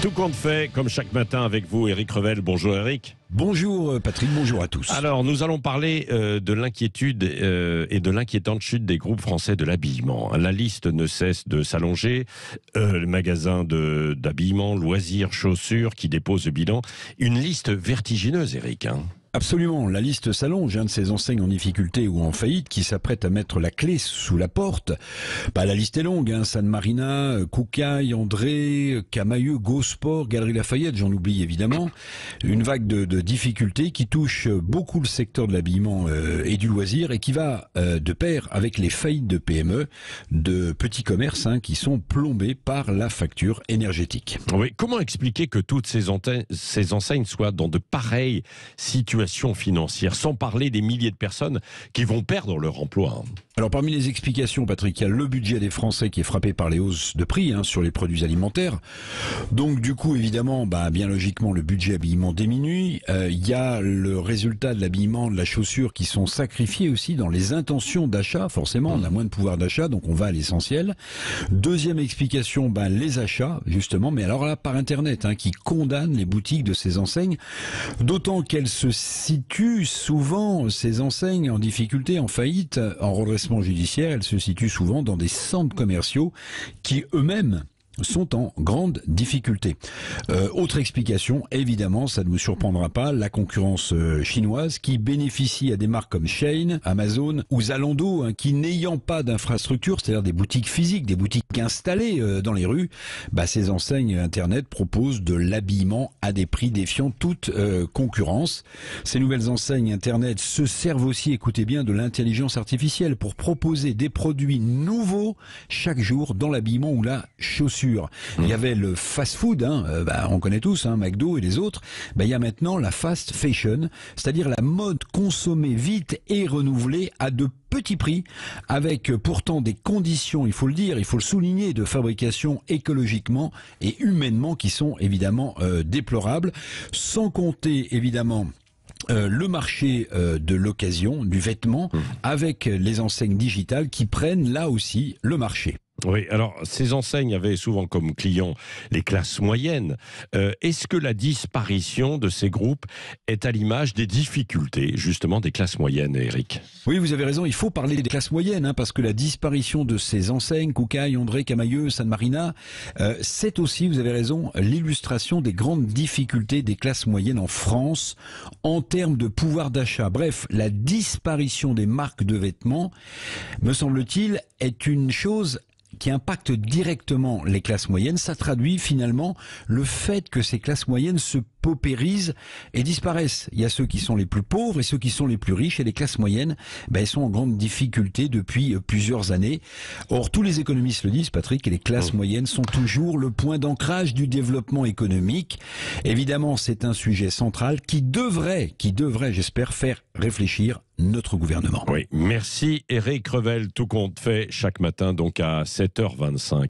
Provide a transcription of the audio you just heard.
Tout compte fait, comme chaque matin avec vous, Éric Revel. Bonjour Éric. Bonjour Patrick, bonjour à tous. Alors, nous allons parler de l'inquiétude et de l'inquiétante chute des groupes français de l'habillement. La liste ne cesse de s'allonger. Les magasins d'habillement, loisirs, chaussures qui déposent le bilan. Une liste vertigineuse, Éric. Absolument, la liste s'allonge de ces enseignes en difficulté ou en faillite qui s'apprêtent à mettre la clé sous la porte. La liste est longue, San Marina, Koukaï, André, Camaïeu, Go Sport, Galeries Lafayette, j'en oublie évidemment. Une vague de difficultés qui touche beaucoup le secteur de l'habillement et du loisir et qui va de pair avec les faillites de PME, de petits commerces qui sont plombés par la facture énergétique. Oui, comment expliquer que toutes ces enseignes soient dans de pareilles situations financières, sans parler des milliers de personnes qui vont perdre leur emploi? Alors parmi les explications, Patrick, il y a le budget des Français qui est frappé par les hausses de prix sur les produits alimentaires. Donc du coup, évidemment, bien logiquement, le budget habillement diminue. Il y a le résultat de l'habillement, de la chaussure qui sont sacrifiés aussi dans les intentions d'achat. Forcément, on a moins de pouvoir d'achat, donc on va à l'essentiel. Deuxième explication, les achats, justement, mais alors là, par Internet, qui condamnent les boutiques de ces enseignes, d'autant qu'elles se situent souvent, ces enseignes en difficulté, en faillite, en redressement judiciaire, elles se situent souvent dans des centres commerciaux qui eux-mêmes sont en grande difficulté. Autre explication, évidemment, ça ne vous surprendra pas, la concurrence chinoise qui bénéficie à des marques comme Shein, Amazon ou Zalando, qui n'ayant pas d'infrastructure, c'est-à-dire des boutiques physiques, des boutiques installées dans les rues, ces enseignes Internet proposent de l'habillement à des prix défiant toute concurrence. Ces nouvelles enseignes Internet se servent aussi, écoutez bien, de l'intelligence artificielle pour proposer des produits nouveaux chaque jour dans l'habillement ou la chaussure. Il y avait le fast-food, on connaît tous, McDo et les autres. Il y a maintenant la fast fashion, c'est-à-dire la mode consommée vite et renouvelée à de petits prix, avec pourtant des conditions, il faut le dire, il faut le souligner, de fabrication écologiquement et humainement qui sont évidemment déplorables, sans compter évidemment le marché de l'occasion, du vêtement, avec les enseignes digitales qui prennent là aussi le marché. Oui, alors ces enseignes avaient souvent comme clients les classes moyennes. Est-ce que la disparition de ces groupes est à l'image des difficultés justement des classes moyennes, Éric? Oui, vous avez raison, il faut parler des classes moyennes, parce que la disparition de ces enseignes, Koukaï, André, Camaïeu, San Marina, c'est aussi, vous avez raison, l'illustration des grandes difficultés des classes moyennes en France en termes de pouvoir d'achat. Bref, la disparition des marques de vêtements, me semble-t-il, est une chose qui impacte directement les classes moyennes. Ça traduit finalement le fait que ces classes moyennes se paupérisent et disparaissent. Il y a ceux qui sont les plus pauvres et ceux qui sont les plus riches, et les classes moyennes, elles sont en grande difficulté depuis plusieurs années. Or, tous les économistes le disent, Patrick, et les classes moyennes sont toujours le point d'ancrage du développement économique. Évidemment, c'est un sujet central qui devrait, j'espère, faire réfléchir notre gouvernement. Oui, merci Éric Revel. Tout compte fait chaque matin donc à 7h25.